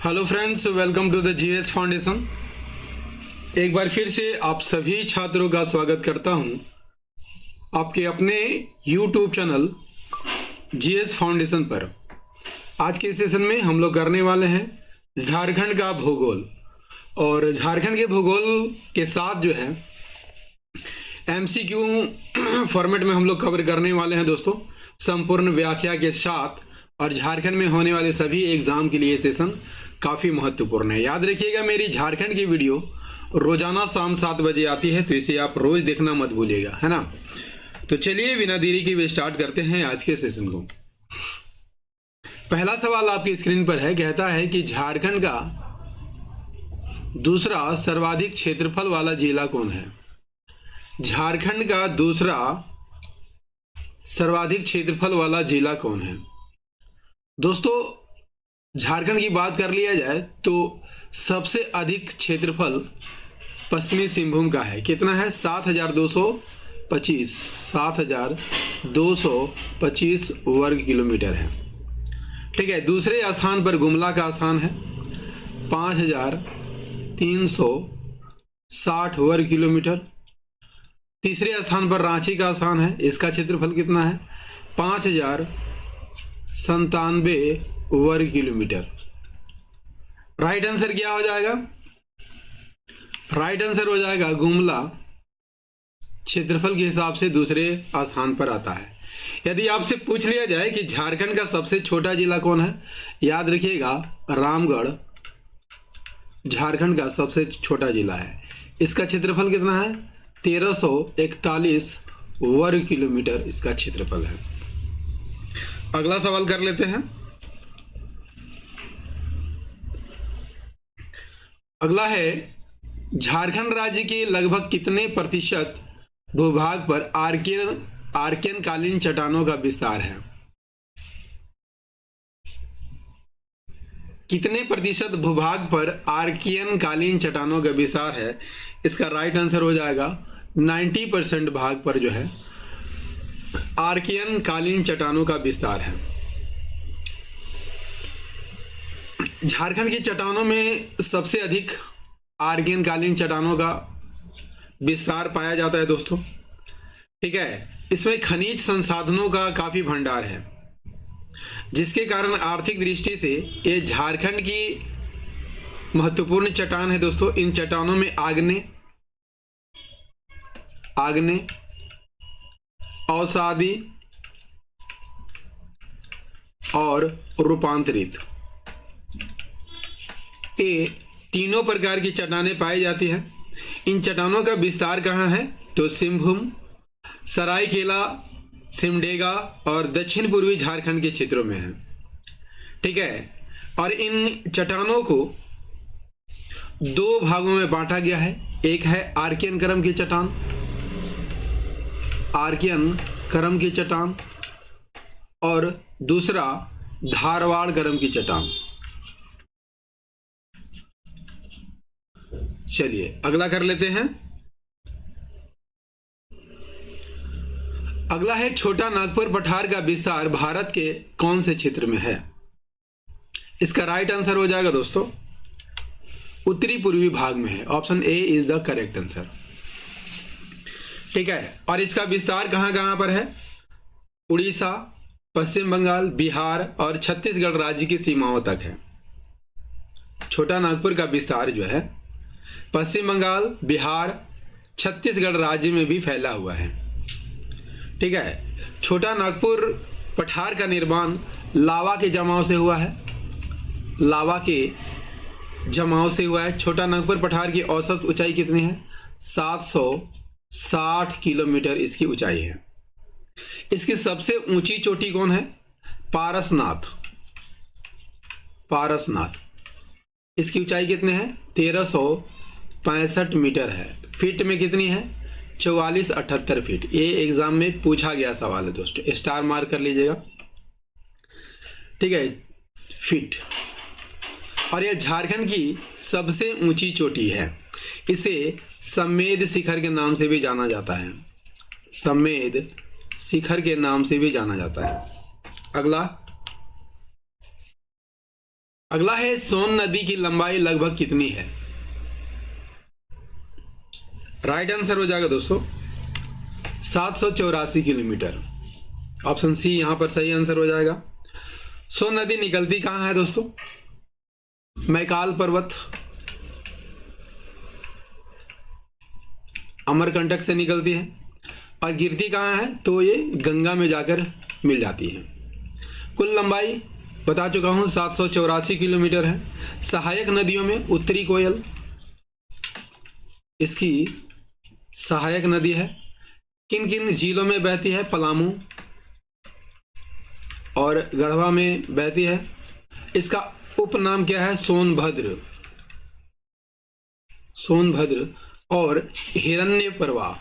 Hello friends, welcome to the GS foundation. एक बार फिर से आप सभी छात्रों का स्वागत करता हूं आपके अपने यूट्यूब चैनल जीएस फाउंडेशन पर। आज के सेशन में हम लोग करने वाले हैं झारखंड का भूगोल, और झारखंड के भूगोल के साथ जो है एमसीक्यू फॉर्मेट में हम लोग कवर करने वाले हैं दोस्तों, संपूर्ण व्याख्या के साथ। और झारखंड में होने वाले सभी एग्जाम के लिए सेशन काफ़ी महत्वपूर्ण है। याद रखिएगा, मेरी झारखंड की वीडियो रोजाना शाम 7 बजे आती है, तो इसे आप रोज देखना मत भूलिएगा, है ना। तो चलिए बिना देरी के स्टार्ट करते हैं आज के सेशन को। पहला सवाल आपकी स्क्रीन पर है, कहता है कि झारखंड का दूसरा सर्वाधिक क्षेत्रफल वाला जिला कौन है। झारखंड का दूसरा सर्वाधिक क्षेत्रफल वाला जिला कौन है। दोस्तों, झारखंड की बात कर लिया जाए तो सबसे अधिक क्षेत्रफल पश्चिमी सिंहभूम का है। कितना है? 7,225 वर्ग किलोमीटर है। ठीक है। दूसरे स्थान पर गुमला का स्थान है 5,360 वर्ग किलोमीटर। तीसरे स्थान पर रांची का स्थान है, इसका क्षेत्रफल कितना है? 5,097 वर्ग किलोमीटर। राइट आंसर क्या हो जाएगा? राइट आंसर हो जाएगा गुमला क्षेत्रफल के हिसाब से दूसरे स्थान पर आता है। यदि आपसे पूछ लिया जाए कि झारखंड का सबसे छोटा जिला कौन है, याद रखिएगा रामगढ़ झारखंड का सबसे छोटा जिला है। इसका क्षेत्रफल कितना है? 1341 वर्ग किलोमीटर इसका क्षेत्रफल है। अगला सवाल कर लेते हैं। अगला है, झारखंड राज्य के लगभग कितने प्रतिशत भूभाग पर आर्कियन कालीन चट्टानों का विस्तार है। कितने प्रतिशत भूभाग पर आर्कियन कालीन चट्टानों का विस्तार है? इसका राइट आंसर हो जाएगा 90% भाग पर जो है आर्कियन कालीन चट्टानों का विस्तार है। झारखंड की चट्टानों में सबसे अधिक आर्कियन कालीन चट्टानों का विस्तार पाया जाता है दोस्तों। ठीक है। इसमें खनिज संसाधनों का काफी भंडार है, जिसके कारण आर्थिक दृष्टि से ये झारखंड की महत्वपूर्ण चट्टान है दोस्तों। इन चट्टानों में आग्नेय, अवसादी और रूपांतरित, ये तीनों प्रकार की चट्टानें पाई जाती हैं। इन चट्टानों का विस्तार कहाँ है? तो सिंहभूम, सरायकेला, सिमडेगा और दक्षिण पूर्वी झारखंड के क्षेत्रों में है। ठीक है। और इन चट्टानों को 2 भागों में बांटा गया है। एक है आर्कियन क्रम की चट्टान, और दूसरा धारवाड़ क्रम की चट्टान। चलिए अगला कर लेते हैं। अगला है, छोटा नागपुर पठार का विस्तार भारत के कौन से क्षेत्र में है। इसका राइट आंसर हो जाएगा दोस्तों उत्तरी पूर्वी भाग में है। Option A is the correct answer. ठीक है। और इसका विस्तार कहां कहां पर है? उड़ीसा, पश्चिम बंगाल, बिहार और छत्तीसगढ़ राज्य की सीमाओं तक है। छोटा नागपुर का विस्तार जो है पश्चिम बंगाल, बिहार, छत्तीसगढ़ राज्य में भी फैला हुआ है। ठीक है। छोटा नागपुर पठार का निर्माण लावा के जमाव से हुआ है। छोटा नागपुर पठार की औसत ऊंचाई कितनी है? 760 किलोमीटर इसकी ऊंचाई है। इसकी सबसे ऊंची चोटी कौन है? पारसनाथ। इसकी ऊंचाई कितनी है? 1365 मीटर है। फीट में कितनी है? 4478 फीट। ये एग्जाम में पूछा गया सवाल है दोस्तों, स्टार मार्क कर लीजिएगा। ठीक है, फीट। और यह झारखंड की सबसे ऊंची चोटी है। इसे समेद शिखर के नाम से भी जाना जाता है। समेद शिखर के नाम से भी जाना जाता है। अगला अगला है सोन नदी की लंबाई लगभग कितनी है? राइट आंसर हो जाएगा दोस्तों 784 किलोमीटर। ऑप्शन सी यहां पर सही आंसर हो जाएगा। सोन नदी निकलती कहां है दोस्तों? मैकाल पर्वत, अमरकंटक से निकलती है। और गिरती कहाँ है? तो ये गंगा में जाकर मिल जाती है। कुल लंबाई बता चुका हूँ 784 किलोमीटर है। सहायक नदियों में उत्तरी कोयल इसकी सहायक नदी है। किन किन झीलों में बहती है? पलामू और गढ़वा में बहती है। इसका उपनाम क्या है? सोनभद्र, सोनभद्र और हिरण्यवा,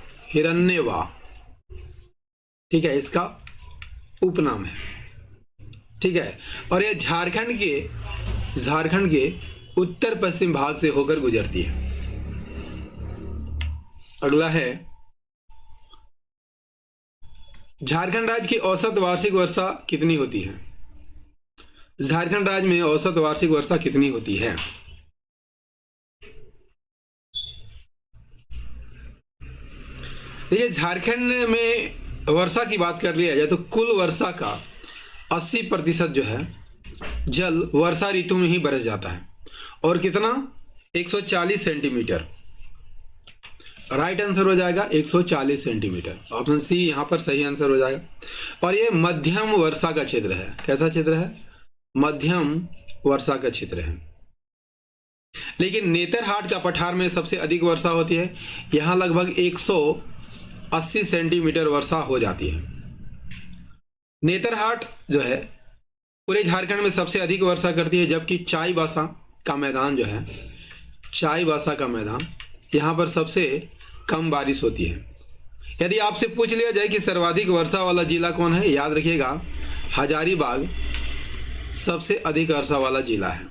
ठीक है, इसका उपनाम है। ठीक है, और यह झारखंड के उत्तर पश्चिम भाग से होकर गुजरती है। अगला है झारखंड राज्य की औसत वार्षिक वर्षा कितनी होती है? झारखंड राज्य में औसत वार्षिक वर्षा कितनी होती है? देखिए, झारखंड में वर्षा की बात कर लिया जाए तो कुल वर्षा का 80% जो है जल वर्षा ऋतु में ही बरस जाता है। और कितना? 140 सेंटीमीटर। राइट आंसर हो जाएगा 140 सेंटीमीटर। ऑप्शन सी यहां पर सही आंसर हो जाएगा। और ये मध्यम वर्षा का क्षेत्र है। कैसा क्षेत्र है? मध्यम वर्षा का क्षेत्र है। लेकिन नेतरहाट का पठार में सबसे अधिक वर्षा होती है। यहां लगभग 180 सेंटीमीटर वर्षा हो जाती है। नेतरहाट जो है पूरे झारखंड में सबसे अधिक वर्षा करती है, जबकि चाईबासा का मैदान जो है, चाईबासा का मैदान, यहाँ पर सबसे कम बारिश होती है। यदि आपसे पूछ लिया जाए कि सर्वाधिक वर्षा वाला जिला कौन है, याद रखिएगा हजारीबाग सबसे अधिक वर्षा वाला जिला है।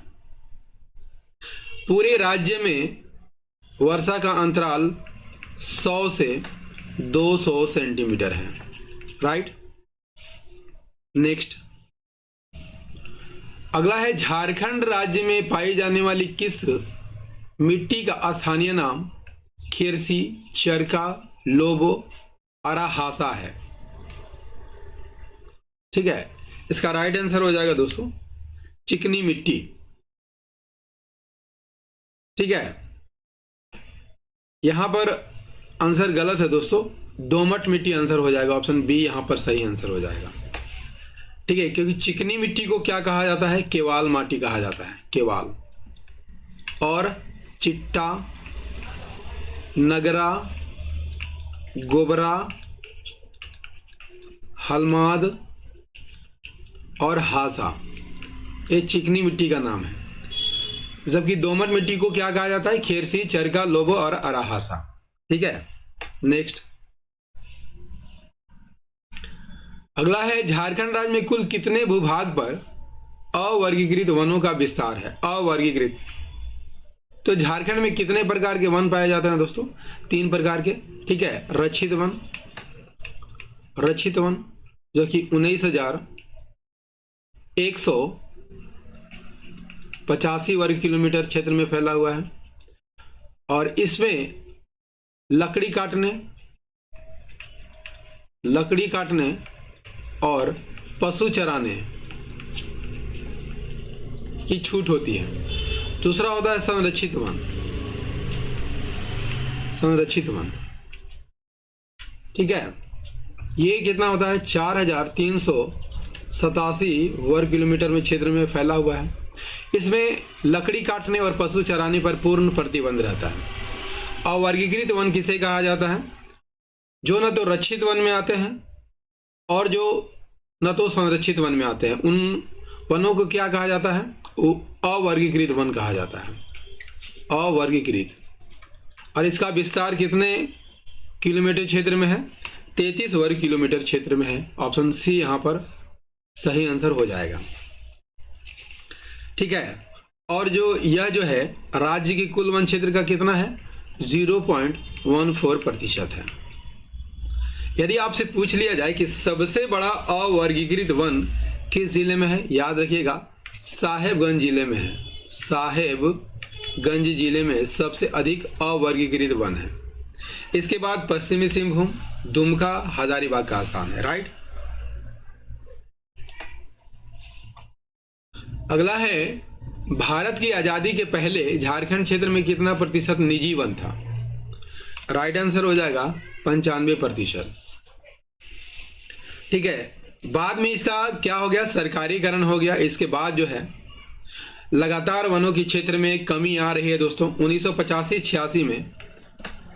पूरे राज्य में वर्षा का अंतराल 100 से 200 सेंटीमीटर है। राइट, नेक्स्ट अगला है झारखंड राज्य में पाई जाने वाली किस मिट्टी का स्थानीय नाम खेरसी, चरका, लोबो, अराहासा है? ठीक है, इसका राइट आंसर हो जाएगा दोस्तों चिकनी मिट्टी। ठीक है, यहां पर आंसर गलत है दोस्तों, दोमट मिट्टी आंसर हो जाएगा। ऑप्शन बी यहां पर सही आंसर हो जाएगा। ठीक है, क्योंकि चिकनी मिट्टी को क्या कहा जाता है? केवाल माटी कहा जाता है, केवाल। और चिट्टा, नगरा, गोबरा, हलमाद और हासा, ये चिकनी मिट्टी का नाम है। जबकि दोमट मिट्टी को क्या कहा जाता है? खेरसी, चरका, लोबो और अराहासा। ठीक है, नेक्स्ट अगला है झारखंड राज्य में कुल कितने भूभाग पर अवर्गीकृत वनों का विस्तार है? अवर्गीकृत, तो झारखंड में कितने प्रकार के वन पाए जाते हैं दोस्तों? 3 प्रकार के। ठीक है, रक्षित वन जो कि 19,185 वर्ग किलोमीटर क्षेत्र में फैला हुआ है। और इसमें लकड़ी काटने और पशु चराने की छूट होती है। दूसरा होता है संरक्षित वन। ठीक है, ये कितना होता है? 4,387 वर्ग किलोमीटर में क्षेत्र में फैला हुआ है। इसमें लकड़ी काटने और पशु चराने पर पूर्ण प्रतिबंध रहता है। अवर्गीकृत वन किसे कहा जाता है? जो न तो रक्षित वन में आते हैं और जो न तो संरक्षित वन में आते हैं, उन वनों को क्या कहा जाता है? अवर्गीकृत वन कहा जाता है, अवर्गीकृत। और इसका विस्तार कितने किलोमीटर क्षेत्र में है? 33 वर्ग किलोमीटर क्षेत्र में है। ऑप्शन सी यहां पर सही आंसर हो जाएगा। ठीक है, और यह जो है राज्य के कुल वन क्षेत्र का कितना है? 0.14% है। यदि आपसे पूछ लिया जाए कि सबसे बड़ा अवर्गीकृत वन किस जिले में है, याद रखिएगा साहेबगंज जिले में है। साहेबगंज जिले में सबसे अधिक अवर्गीकृत वन है। इसके बाद पश्चिमी सिंहभूम, दुमका, हजारीबाग का स्थान है। राइट। अगला है, भारत की आजादी के पहले झारखंड क्षेत्र में कितना प्रतिशत निजी वन था? राइट आंसर हो जाएगा 95%। ठीक है। बाद में इसका क्या हो गया? सरकारीकरण हो गया। इसके बाद जो है लगातार वनों की क्षेत्र में कमी आ रही है दोस्तों। 1985-86 में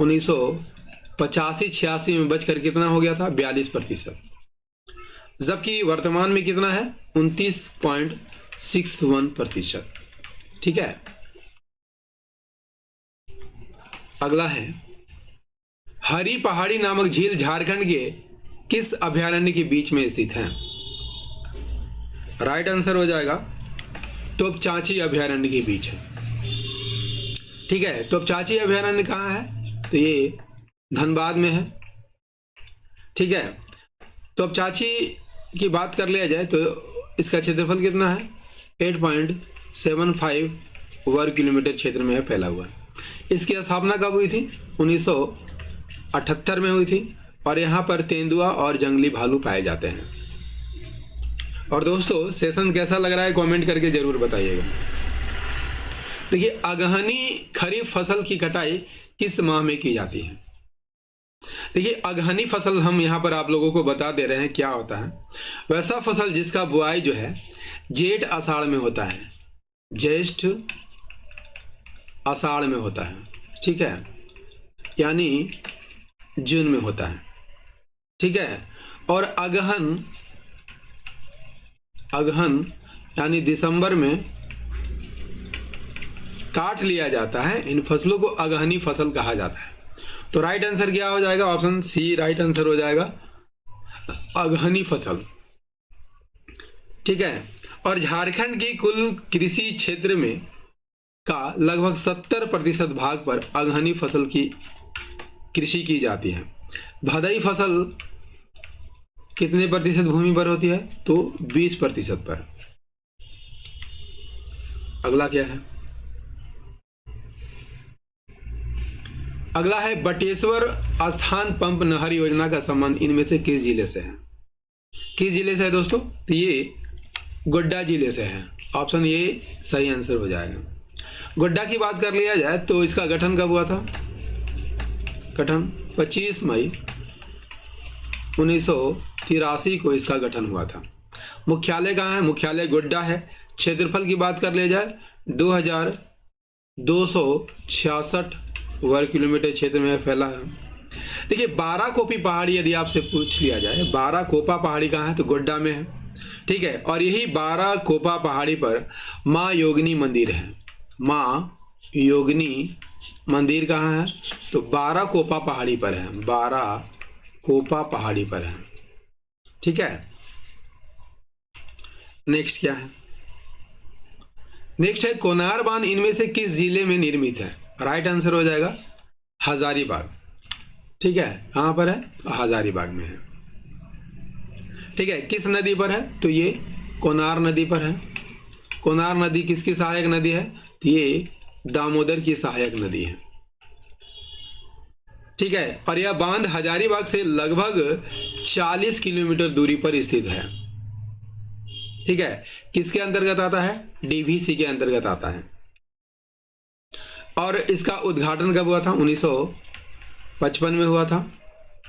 1985-86 में बचकर कितना हो गया था? 42%। जबकि वर्तमान में कितना है? 29.61%। ठीक है। अगला है, हरी पहाड़ी नामक झील झारखंड के किस अभयारण्य के बीच में स्थित है? राइट आंसर हो जाएगा तोपचांची अभयारण्य के बीच है। ठीक है। तोपचांची अभयारण्य कहाँ है? तो ये धनबाद में है। ठीक है। तोपचांची की बात कर लिया जाए तो इसका क्षेत्रफल कितना है? 8.75 वर्ग किलोमीटर क्षेत्र में है, फैला हुआ है। इसकी स्थापना कब हुई थी? 1978 में हुई थी। और यहाँ पर तेंदुआ और जंगली भालू पाए जाते हैं। और दोस्तों सेशन कैसा लग रहा है कमेंट करके जरूर बताइएगा। देखिए, अगहनी खरीफ फसल की कटाई किस माह में की जाती है? देखिए, अगहनी फसल हम यहाँ पर आप लोगों को बता दे रहे हैं क्या होता है। वैसा फसल जिसका बुआई जो है जेठ आषाढ़ में होता है, ज्येष्ठ आषाढ़ में होता है। ठीक है, यानी जून में होता है। ठीक है। और अगहन यानी दिसंबर में काट लिया जाता है। इन फसलों को अगहनी फसल कहा जाता है। तो राइट आंसर क्या हो जाएगा? ऑप्शन सी राइट आंसर हो जाएगा, अगहनी फसल। ठीक है। और झारखंड की कुल कृषि क्षेत्र में का लगभग 70% भाग पर अगहनी फसल की कृषि की जाती है। भदई फसल कितने प्रतिशत भूमि पर होती है? तो 20% पर। अगला क्या है? अगला है, बटेश्वर स्थान पंप नहर योजना का संबंध इनमें से किस जिले से है? किस जिले से है दोस्तों? तो ये गोड्डा जिले से है। ऑप्शन ए सही आंसर हो जाएगा। गोड्डा की बात कर लिया जाए तो इसका गठन कब हुआ था? गठन 25 मई 1983 को इसका गठन हुआ था। मुख्यालय कहाँ है? मुख्यालय गोड्डा है। क्षेत्रफल की बात कर लिया जाए 2266 वर्ग किलोमीटर क्षेत्र में फैला है। देखिए, बाराकोपी पहाड़ी यदि आपसे पूछ लिया जाए, बाराकोपा पहाड़ी कहाँ है? तो गोड्डा में है। ठीक है। और यही बाराकोपा पहाड़ी पर माँ योगिनी मंदिर है। माँ योगिनी मंदिर कहाँ है? तो बाराकोपा पहाड़ी पर है। बाराकोपा पहाड़ी पर है। ठीक है। नेक्स्ट क्या है? नेक्स्ट है, कोनार बांध इनमें से किस जिले में निर्मित है? राइट आंसर हो जाएगा हजारीबाग। ठीक है। कहां पर है? तो हजारीबाग में है। ठीक है। किस नदी पर है? तो ये कोनार नदी पर है। कोनार नदी किसकी सहायक नदी है? तो ये दामोदर की सहायक नदी है। ठीक है। और यह बांध हजारीबाग से लगभग 40 किलोमीटर दूरी पर स्थित है। ठीक है। किसके अंतर्गत आता है? डीवीसी के अंतर्गत आता है। और इसका उद्घाटन कब हुआ था? 1955 में हुआ था।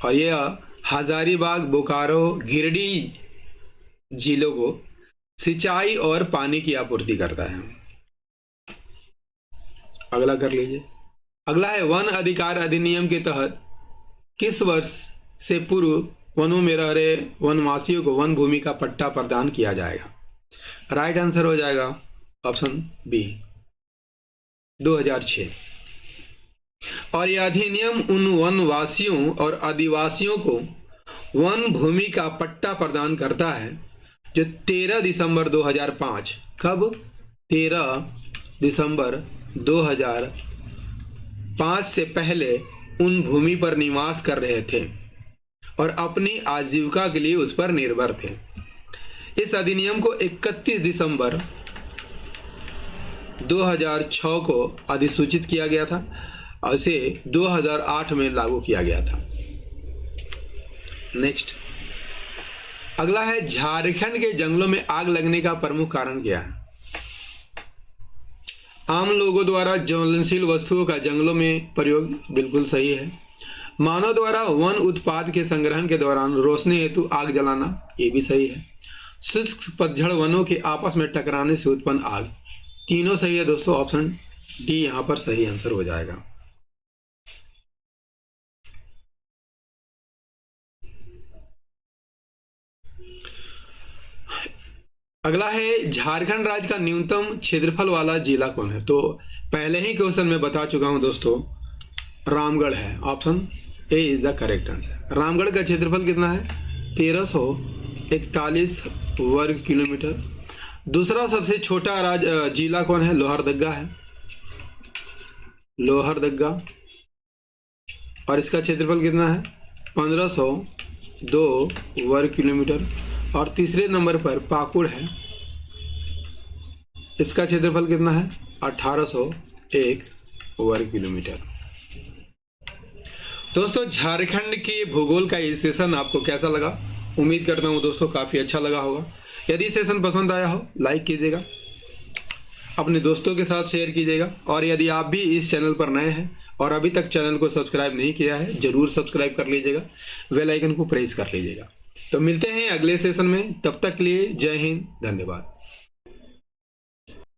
और यह हजारीबाग, बोकारो, गिरिडीह जिलों को सिंचाई और पानी की आपूर्ति करता है। अगला कर लीजिए। अगला है, वन अधिकार अधिनियम के तहत किस वर्ष से पूर्व वनों में रह रहे वनवासियों को वन भूमि का पट्टा प्रदान किया जाएगा? राइट आंसर हो जाएगा ऑप्शन बी 2006। और यह अधिनियम उन वनवासियों और आदिवासियों को वन भूमि का पट्टा प्रदान करता है जो 13 दिसंबर 2005 कब? 13 दिसंबर 2005 से पहले उन भूमि पर निवास कर रहे थे और अपनी आजीविका के लिए उस पर निर्भर थे। इस अधिनियम को 31 दिसंबर 2006 को अधिसूचित किया गया था और इसे 2008 में लागू किया गया था। नेक्स्ट, अगला है झारखंड के जंगलों में आग लगने का प्रमुख कारण क्या है? आम लोगों द्वारा ज्वलनशील वस्तुओं का जंगलों में प्रयोग, बिल्कुल सही है। मानव द्वारा वन उत्पाद के संग्रहण के दौरान रोशनी हेतु आग जलाना, ये भी सही है। शुष्क पतझड़ वनों के आपस में टकराने से उत्पन्न आग, तीनों सही है दोस्तों। ऑप्शन डी यहां पर सही आंसर हो जाएगा। अगला है झारखंड राज्य का न्यूनतम क्षेत्रफल वाला जिला कौन है? तो पहले ही क्वेश्चन में बता चुका हूं दोस्तों, रामगढ़ है। Option A is the correct answer. Ramgarh का क्षेत्रफल कितना है? 1341 वर्ग किलोमीटर। दूसरा सबसे छोटा जिला कौन है? लोहरदग्गा है, लोहरदग्गा, और इसका क्षेत्रफल कितना है? 1502 वर्ग किलोमीटर। और तीसरे नंबर पर पाकुड़ है, इसका क्षेत्रफल कितना है? 1801 वर्ग किलोमीटर। दोस्तों, झारखंड के भूगोल का ये सेशन आपको कैसा लगा? उम्मीद करता हूँ दोस्तों काफ़ी अच्छा लगा होगा। यदि सेशन पसंद आया हो लाइक कीजिएगा, अपने दोस्तों के साथ शेयर कीजिएगा, और यदि आप भी इस चैनल पर नए हैं और अभी तक चैनल को सब्सक्राइब नहीं किया है, जरूर सब्सक्राइब कर लीजिएगा, बेल आइकन को प्रेस कर लीजिएगा। तो मिलते हैं अगले सेशन में, तब तक के लिए जय हिंद, धन्यवाद।